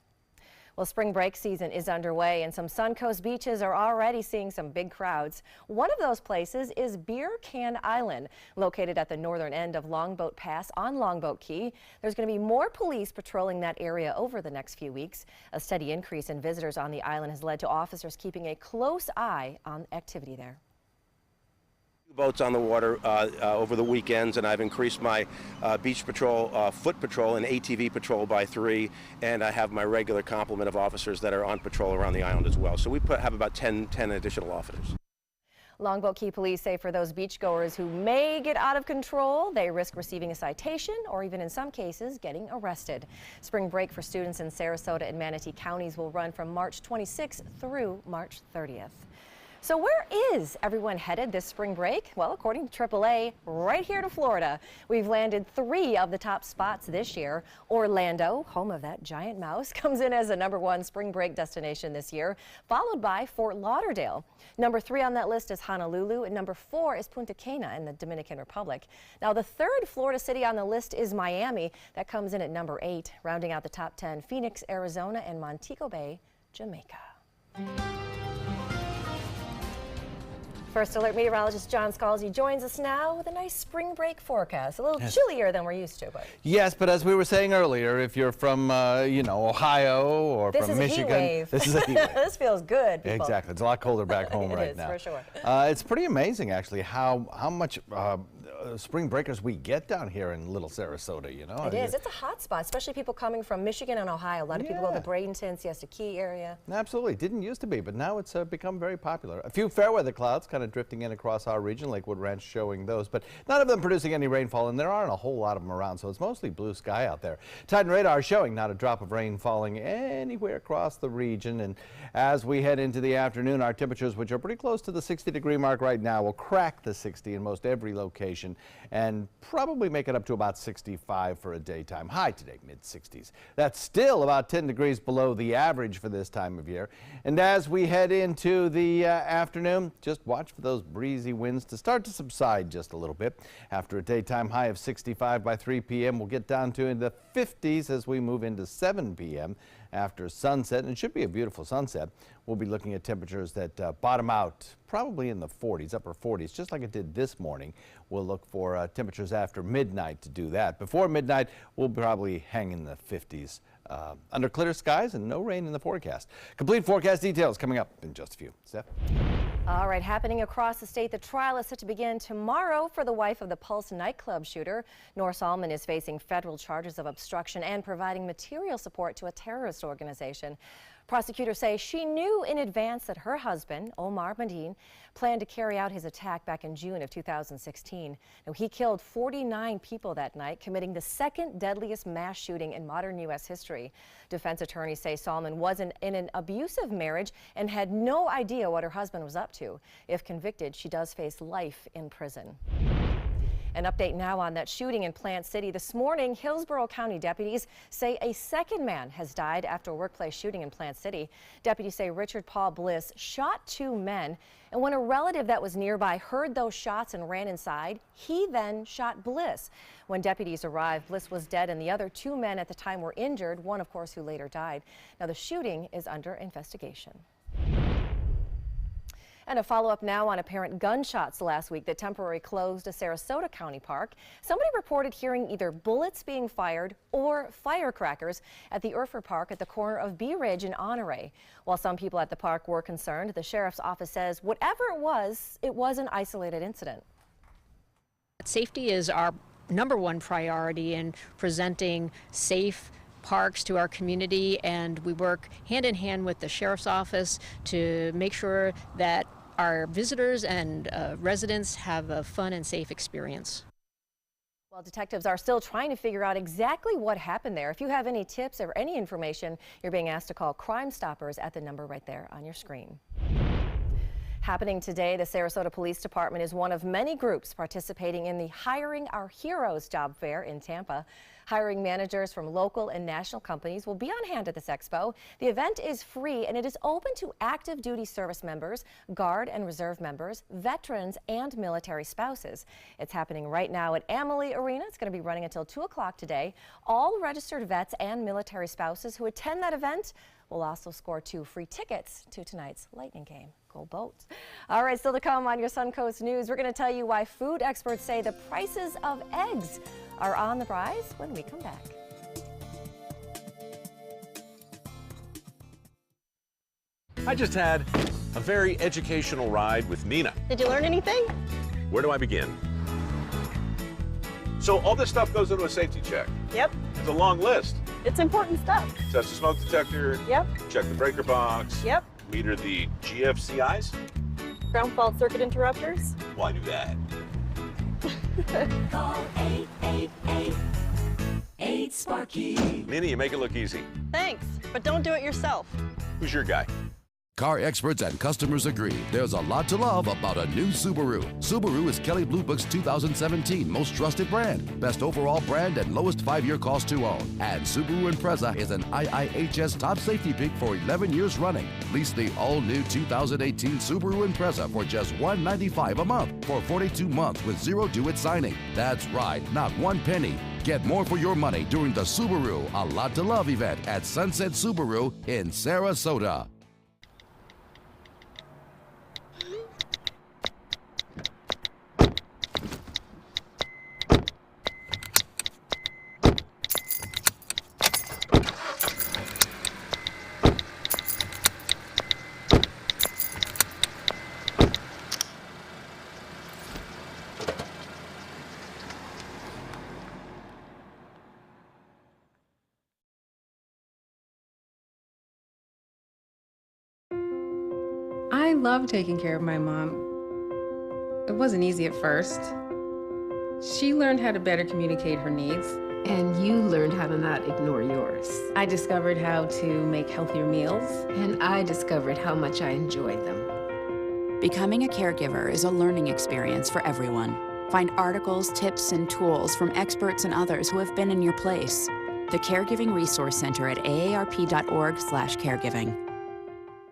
Well, spring break season is underway and some Suncoast beaches are already seeing some big crowds. One of those places is Beer Can Island, located at the northern end of Longboat Pass on Longboat Key. There's going to be more police patrolling that area over the next few weeks. A steady increase in visitors on the island has led to officers keeping a close eye on activity there. Boats on the water over the weekends, and I've increased my beach patrol, foot patrol, and ATV patrol by 3, and I have my regular complement of officers that are on patrol around the island as well. So we have about 10 additional officers. Longboat Key police say for those beachgoers who may get out of control, they risk receiving a citation or even in some cases getting arrested. Spring break for students in Sarasota and Manatee counties will run from March 26th through March 30th. So where is everyone headed this spring break? Well, according to AAA, right here to Florida. We've landed 3 of the top spots this year. Orlando, home of that giant mouse, comes in as the #1 spring break destination this year, followed by Fort Lauderdale. Number 3 on that list is Honolulu, and number 4 is Punta Cana in the Dominican Republic. Now, the 3rd Florida city on the list is Miami. That comes in at number 8, rounding out the top 10, Phoenix, Arizona, and Montego Bay, Jamaica. First Alert meteorologist John Scalzi joins us now with a nice spring break forecast. A little chillier than we're used to, but yes, but as we were saying earlier, if you're from you know, Ohio or this from is Michigan, a heat wave. this is a heat wave. This feels good, people. Exactly. It's a lot colder back home right now. It is, for sure. It's pretty amazing, actually, how much spring breakers we get down here in Little Sarasota, you know. It is. It's a hot spot, especially people coming from Michigan and Ohio. A lot of people go to the Bradenton, Siesta Key area. Absolutely. Didn't used to be, but now it's become very popular. A few fair weather clouds kind of drifting in across our region, Lakewood Ranch showing those, but none of them producing any rainfall, and there aren't a whole lot of them around, so it's mostly blue sky out there. Titan radar showing not a drop of rain falling anywhere across the region, and as we head into the afternoon, our temperatures, which are pretty close to the 60-degree mark right now, will crack the 60 in most every location, and probably make it up to about 65 for a daytime high today, mid-60s. That's still about 10 degrees below the average for this time of year. And as we head into the afternoon, just watch for those breezy winds to start to subside just a little bit. After a daytime high of 65 by 3 p.m., we'll get down to in the 50s as we move into 7 p.m. after sunset, and it should be a beautiful sunset. We'll be looking at temperatures that bottom out probably in the 40s, upper 40s, just like it did this morning. We'll look for temperatures after midnight to do that. Before midnight, we'll probably hang in the 50s. Under clear skies and no rain in the forecast. Complete forecast details coming up in just a few. Steph? All right, happening across the state, the trial is set to begin tomorrow for the wife of the Pulse nightclub shooter. Norris Allman is facing federal charges of obstruction and providing material support to a terrorist organization. Prosecutors say she knew in advance that her husband, Omar Madin, planned to carry out his attack back in June of 2016. Now, he killed 49 people that night, committing the second deadliest mass shooting in modern U.S. history. Defense attorneys say Salman was in an abusive marriage and had no idea what her husband was up to. If convicted, she does face life in prison. An update now on that shooting in Plant City. This morning, Hillsborough County deputies say a second man has died after a workplace shooting in Plant City. Deputies say Richard Paul Bliss shot 2 men, and when a relative that was nearby heard those shots and ran inside, he then shot Bliss. When deputies arrived, Bliss was dead, and the other 2 men at the time were injured, one, of course, who later died. Now, the shooting is under investigation. And a follow-up now on apparent gunshots last week that temporarily closed a Sarasota County park. Somebody reported hearing either bullets being fired or firecrackers at the Urfer Park at the corner of Bee Ridge and Honore. While some people at the park were concerned, the sheriff's office says whatever it was an isolated incident. Safety is our #1 priority in presenting safe parks to our community, and we work hand in hand with the sheriff's office to make sure that our visitors and residents have a fun and safe experience. Well, detectives are still trying to figure out exactly what happened there. If you have any tips or any information, you're being asked to call Crime Stoppers at the number right there on your screen. Happening today, the Sarasota Police Department is one of many groups participating in the Hiring Our Heroes job fair in Tampa. Hiring managers from local and national companies will be on hand at this expo. The event is free and it is open to active duty service members, Guard and Reserve members, veterans, and military spouses. It's happening right now at Amalie Arena. It's going to be running until 2 o'clock today. All registered vets and military spouses who attend that event will also score 2 free tickets to tonight's Lightning game. Go Bolts. All right, still to come on your Suncoast News, we're going to tell you why food experts say the prices of eggs are on the rise when we come back. I just had a very educational ride with Nina. Did you learn anything? Where do I begin? So all this stuff goes into a safety check. Yep. It's a long list. It's important stuff. Test the smoke detector. Yep. Check the breaker box. Yep. Meter the GFCIs. Ground fault circuit interrupters. Well, I knew that. Call 888-8-SPARKY. Nina, you make it look easy. Thanks, but don't do it yourself. Who's your guy? Car experts and customers agree there's a lot to love about a new Subaru. Subaru is Kelley Blue Book's 2017 most trusted brand, best overall brand, and lowest 5-year cost to own. And Subaru Impreza is an IIHS top safety pick for 11 years running. Lease the all-new 2018 Subaru Impreza for just $195 a month for 42 months with 0 due at signing. That's right, not 1 penny. Get more for your money during the Subaru A Lot to Love event at Sunset Subaru in Sarasota. I love taking care of my mom. It wasn't easy at first. She learned how to better communicate her needs. And you learned how to not ignore yours. I discovered how to make healthier meals. And I discovered how much I enjoyed them. Becoming a caregiver is a learning experience for everyone. Find articles, tips, and tools from experts and others who have been in your place. The Caregiving Resource Center at aarp.org/caregiving.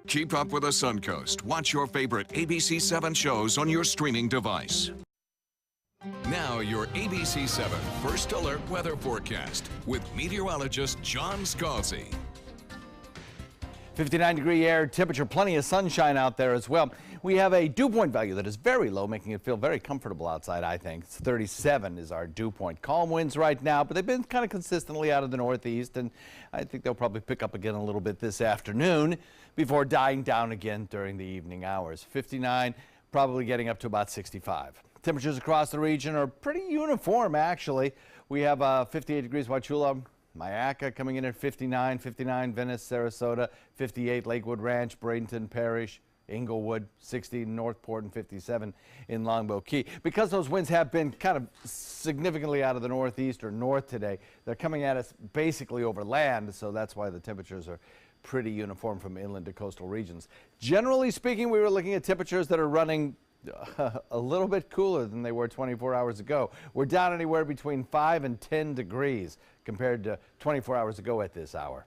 Keep up with the Suncoast. Watch your favorite ABC7 shows on your streaming device. Now your ABC7 First Alert weather forecast with meteorologist John Scalzi. 59-degree air temperature, plenty of sunshine out there as well. We have a dew point value that is very low, making it feel very comfortable outside, I think. It's 37 is our dew point. Calm winds right now, but they've been kind of consistently out of the northeast, and I think they'll probably pick up again a little bit this afternoon before dying down again during the evening hours. 59, probably getting up to about 65. Temperatures across the region are pretty uniform, actually. We have 58 degrees Wauchula, Myakka coming in at 59, 59 Venice, Sarasota, 58 Lakewood Ranch, Bradenton Parish, Inglewood, 60 Northport, and 57 in Longboat Key. Because those winds have been kind of significantly out of the northeast or north today, they're coming at us basically over land, so that's why the temperatures are pretty uniform from inland to coastal regions. Generally speaking, we were looking at temperatures that are running a little bit cooler than they were 24 hours ago. We're down anywhere between 5 and 10 degrees compared to 24 hours ago at this hour.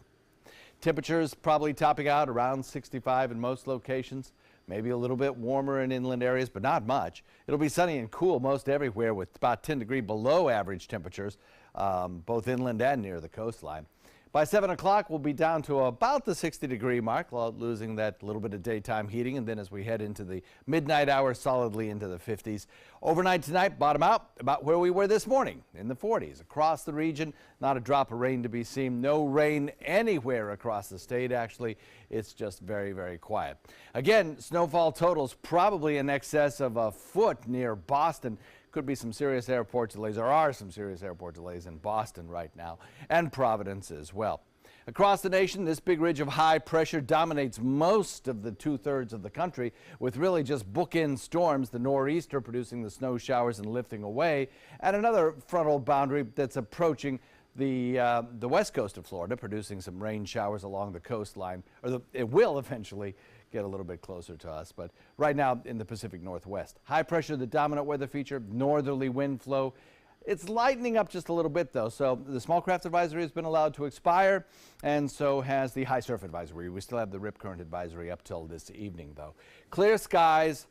Temperatures probably topping out around 65 in most locations, maybe a little bit warmer in inland areas, but not much. It'll be sunny and cool most everywhere with about 10 degrees below average temperatures, both inland and near the coastline. By 7 o'clock, we'll be down to about the 60-degree mark, losing that little bit of daytime heating. And then as we head into the midnight hours, solidly into the 50s. Overnight tonight, bottom out about where we were this morning, in the 40s. Across the region, not a drop of rain to be seen. No rain anywhere across the state, actually. It's just very, very quiet. Again, snowfall totals probably in excess of a foot near Boston. Could be some serious airport delays. There are some serious airport delays in Boston right now, and Providence as well. Across the nation, this big ridge of high pressure dominates most of the 2/3 of the country, with really just bookend storms, the nor'easter producing the snow showers and lifting away, and another frontal boundary that's approaching the west coast of Florida, producing some rain showers along the coastline, or it will eventually get a little bit closer to us, but right now in the Pacific Northwest. High pressure, the dominant weather feature, northerly wind flow. It's lightening up just a little bit, though, so the small craft advisory has been allowed to expire, and so has the high surf advisory. We still have the rip current advisory up till this evening, though. Clear skies,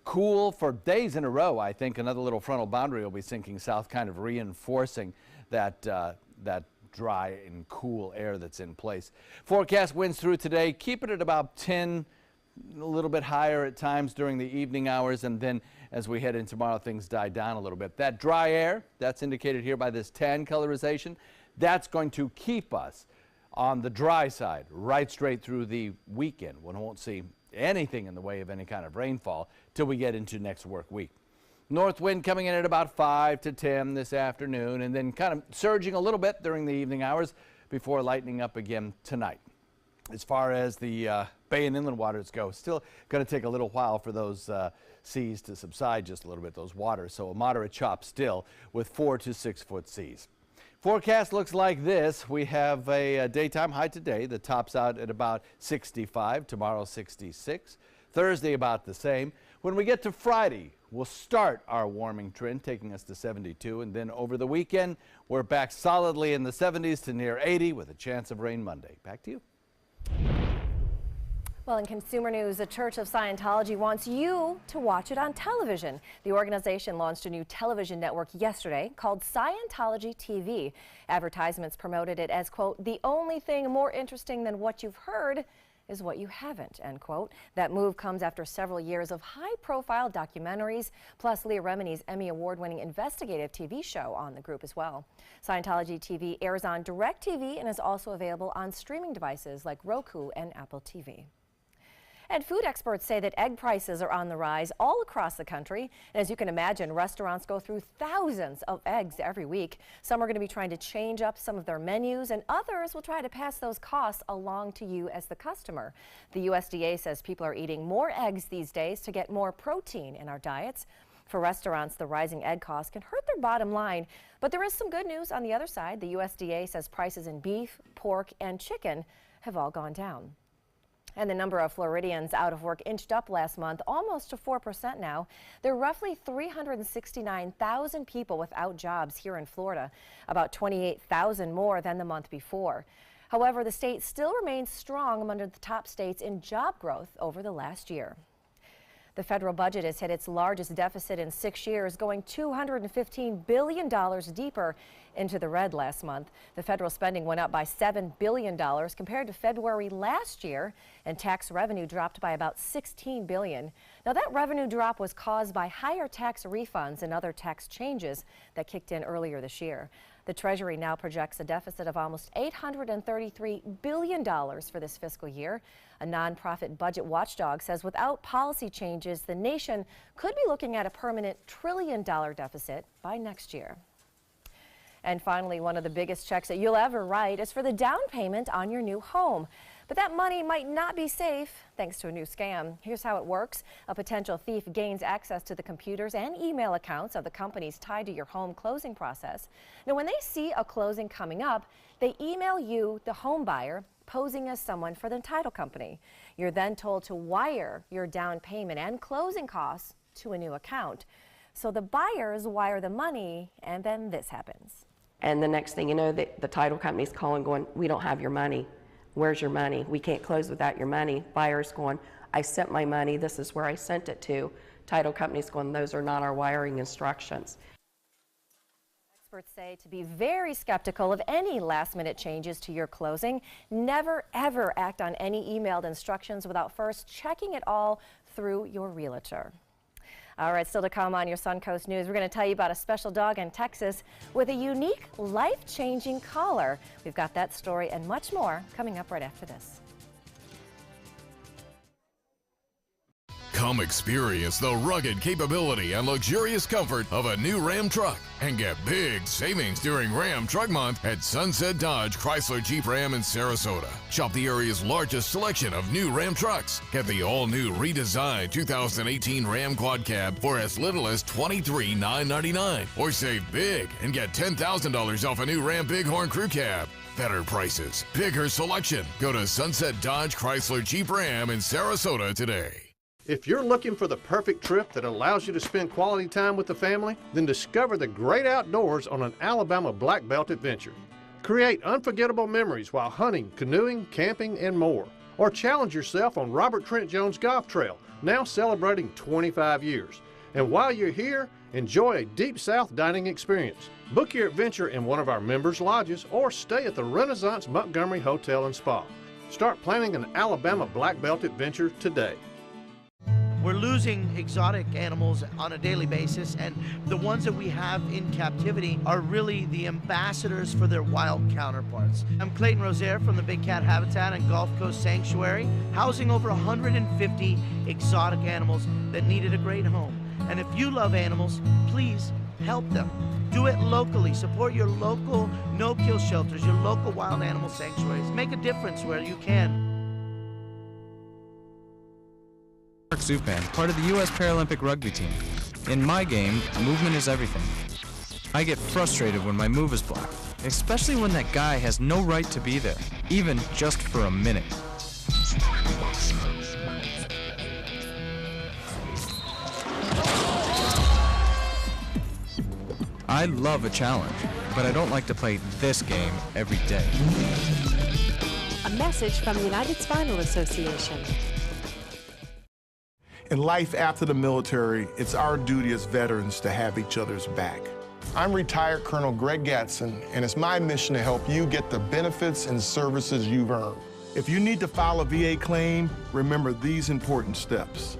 cool for days in a row. I think another little frontal boundary will be sinking south, kind of reinforcing that dry and cool air that's in place. Forecast winds through today, keep it at about 10, a little bit higher at times during the evening hours, and then as we head into tomorrow, things die down a little bit. That dry air, that's indicated here by this tan colorization, that's going to keep us on the dry side right straight through the weekend. We won't see anything in the way of any kind of rainfall till we get into next work week. North wind coming in at about 5 to 10 this afternoon, and then kind of surging a little bit during the evening hours before lightening up again tonight. As far as the bay and inland waters go, still going to take a little while for those seas to subside just a little bit, those waters. So a moderate chop still with 4 to 6 foot seas. Forecast looks like this. We have a daytime high today that tops out at about 65, tomorrow 66, Thursday about the same. When we get to Friday, we'll start our warming trend, taking us to 72, and then over the weekend, we're back solidly in the 70s to near 80 with a chance of rain Monday. Back to you. Well, in consumer news, the Church of Scientology wants you to watch it on television. The organization launched a new television network yesterday called Scientology TV. Advertisements promoted it as, quote, the only thing more interesting than what you've heard is what you haven't, end quote. That move comes after several years of high-profile documentaries, plus Leah Remini's Emmy Award-winning investigative TV show on the group as well. Scientology TV airs on DirecTV and is also available on streaming devices like Roku and Apple TV. And food experts say that egg prices are on the rise all across the country. And as you can imagine, restaurants go through thousands of eggs every week. Some are going to be trying to change up some of their menus, and others will try to pass those costs along to you as the customer. The USDA says people are eating more eggs these days to get more protein in our diets. For restaurants, the rising egg costs can hurt their bottom line. But there is some good news on the other side. The USDA says prices in beef, pork, and chicken have all gone down. And the number of Floridians out of work inched up last month, almost to 4% now. There are roughly 369,000 people without jobs here in Florida, about 28,000 more than the month before. However, the state still remains strong among the top states in job growth over the last year. The federal budget has hit its largest deficit in 6 years, going $215 billion deeper into the red last month. The federal spending went up by $7 billion compared to February last year, and tax revenue dropped by about $16 billion. Now, that revenue drop was caused by higher tax refunds and other tax changes that kicked in earlier this year. The Treasury now projects a deficit of almost $833 billion for this fiscal year. A nonprofit budget watchdog says without policy changes, the nation could be looking at a permanent $1 trillion deficit by next year. And finally, one of the biggest checks that you'll ever write is for the down payment on your new home. But that money might not be safe thanks to a new scam. Here's how it works. A potential thief gains access to the computers and email accounts of the companies tied to your home closing process. Now, when they see a closing coming up, they email you, the home buyer, posing as someone for the title company. You're then told to wire your down payment and closing costs to a new account. So the buyers wire the money, and then this happens. And the next thing you know, the title company's calling going, we don't have your money. Where's your money? We can't close without your money. Buyer's going, I sent my money. This is where I sent it to. Title company's going, those are not our wiring instructions. Experts say to be very skeptical of any last-minute changes to your closing. Never, ever act on any emailed instructions without first checking it all through your realtor. All right, still to come on your Suncoast News, we're going to tell you about a special dog in Texas with a unique, life-changing collar. We've got that story and much more coming up right after this. Come experience the rugged capability and luxurious comfort of a new Ram truck and get big savings during Ram Truck Month at Sunset Dodge Chrysler Jeep Ram in Sarasota. Shop the area's largest selection of new Ram trucks. Get the all-new redesigned 2018 Ram Quad Cab for as little as $23,999. Or save big and get $10,000 off a new Ram Bighorn Crew Cab. Better prices, bigger selection. Go to Sunset Dodge Chrysler Jeep Ram in Sarasota today. If you're looking for the perfect trip that allows you to spend quality time with the family, then discover the great outdoors on an Alabama Black Belt adventure. Create unforgettable memories while hunting, canoeing, camping, and more. Or challenge yourself on Robert Trent Jones Golf Trail, now celebrating 25 years. And while you're here, enjoy a Deep South dining experience. Book your adventure in one of our members' lodges or stay at the Renaissance Montgomery Hotel and Spa. Start planning an Alabama Black Belt adventure today. We're losing exotic animals on a daily basis, and the ones that we have in captivity are really the ambassadors for their wild counterparts. I'm Clayton Rozier from the Big Cat Habitat and Gulf Coast Sanctuary, housing over 150 exotic animals that needed a great home. And if you love animals, please help them. Do it locally. Support your local no-kill shelters, your local wild animal sanctuaries. Make a difference where you can. Mark Zupan, part of the U.S. Paralympic rugby team. In my game, movement is everything. I get frustrated when my move is blocked, especially when that guy has no right to be there, even just for a minute. I love a challenge, but I don't like to play this game every day. A message from the United Spinal Association. In life after the military, it's our duty as veterans to have each other's back. I'm retired Colonel Greg Gatson, and it's my mission to help you get the benefits and services you've earned. If you need to file a VA claim, remember these important steps.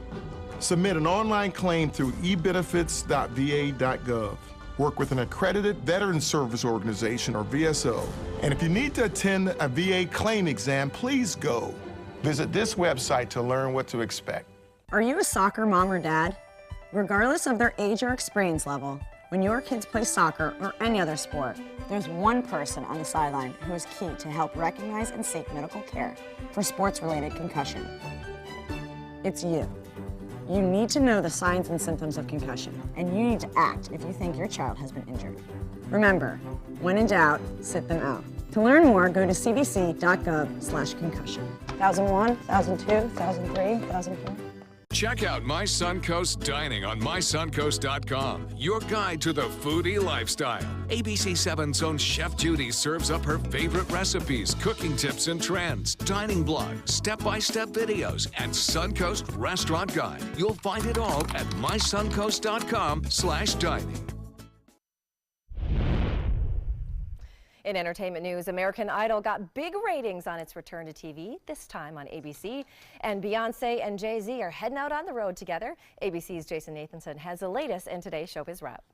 Submit an online claim through ebenefits.va.gov. Work with an accredited Veteran Service Organization, or VSO. And if you need to attend a VA claim exam, please go. Visit this website to learn what to expect. Are you a soccer mom or dad? Regardless of their age or experience level, when your kids play soccer or any other sport, there's one person on the sideline who is key to help recognize and seek medical care for sports-related concussion. It's you. You need to know the signs and symptoms of concussion, and you need to act if you think your child has been injured. Remember, when in doubt, sit them out. To learn more, go to cdc.gov/concussion. 1001, 1002, 1003, 1004. Check out My Suncoast Dining on mysuncoast.com, your guide to the foodie lifestyle. ABC7's own Chef Judy serves up her favorite recipes, cooking tips and trends, dining blogs, step-by-step videos, and Suncoast Restaurant Guide. You'll find it all at mysuncoast.com/dining. In entertainment news, American Idol got big ratings on its return to TV, this time on ABC. And Beyonce and Jay-Z are heading out on the road together. ABC's Jason Nathanson has the latest in today's Showbiz Wrap.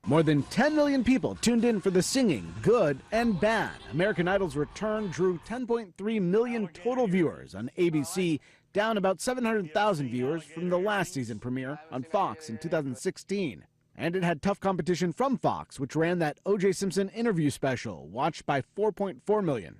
More than 10 million people tuned in for the singing, good and bad. American Idol's return drew 10.3 million total viewers on ABC, down about 700,000 viewers from the last season premiere on Fox in 2016. And it had tough competition from Fox, which ran that O.J. Simpson interview special, watched by 4.4 million.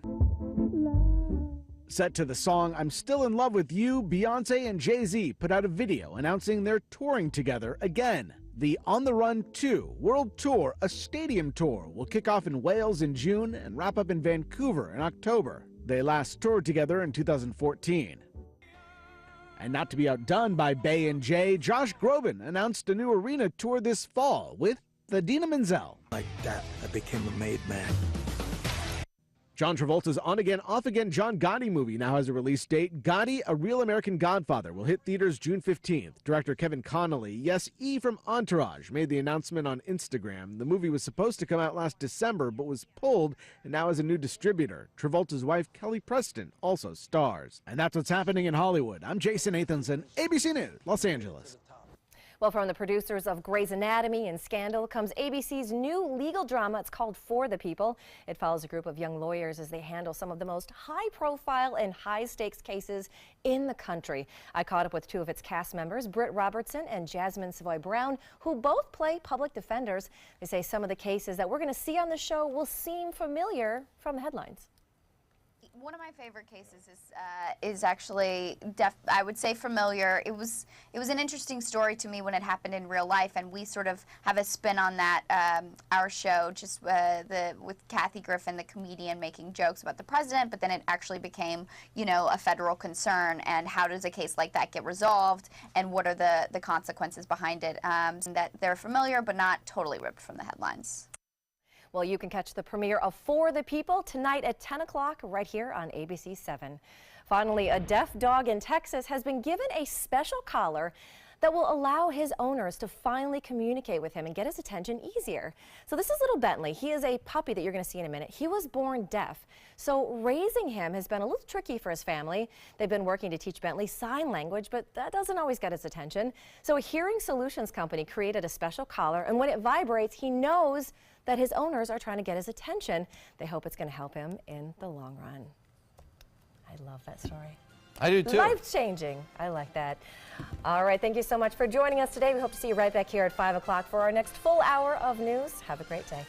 Set to the song I'm Still in Love with You, Beyonce and Jay-Z put out a video announcing they're touring together again. The On the Run 2 World Tour, a stadium tour, will kick off in Wales in June and wrap up in Vancouver in October. They last toured together in 2014. And not to be outdone by Bey and Jay, Josh Groban announced a new arena tour this fall with the Idina Menzel. Like that, I became a made man. John Travolta's on-again, off-again John Gotti movie now has a release date. Gotti, A Real American Godfather, will hit theaters June 15th. Director Kevin Connolly, yes, E from Entourage, made the announcement on Instagram. The movie was supposed to come out last December, but was pulled and now has a new distributor. Travolta's wife, Kelly Preston, also stars. And that's what's happening in Hollywood. I'm Jason Nathanson, ABC News, Los Angeles. Well, from the producers of Grey's Anatomy and Scandal comes ABC's new legal drama. It's called For the People. It follows a group of young lawyers as they handle some of the most high-profile and high-stakes cases in the country. I caught up with two of its cast members, Britt Robertson and Jasmine Savoy Brown, who both play public defenders. They say some of the cases that we're going to see on the show will seem familiar from the headlines. One of my favorite cases is actually, I would say, familiar. It was an interesting story to me when it happened in real life, and we sort of have a spin on that. Our show, just with Kathy Griffin, the comedian, making jokes about the president, but then it actually became, you know, a federal concern. And how does a case like that get resolved, and what are the consequences behind it? That they're familiar, but not totally ripped from the headlines. Well, you can catch the premiere of For the People tonight at 10 o'clock right here on ABC 7. Finally, a deaf dog in Texas has been given a special collar that will allow his owners to finally communicate with him and get his attention easier. So this is little Bentley. He is a puppy that you're going to see in a minute. He was born deaf, so raising him has been a little tricky for his family. They've been working to teach Bentley sign language, but that doesn't always get his attention. So a hearing solutions company created a special collar, and when it vibrates, he knows that his owners are trying to get his attention. They hope it's going to help him in the long run. I love that story. I do too. Life-changing. I like that. All right, thank you so much for joining us today. We hope to see you right back here at 5 o'clock for our next full hour of news. Have a great day.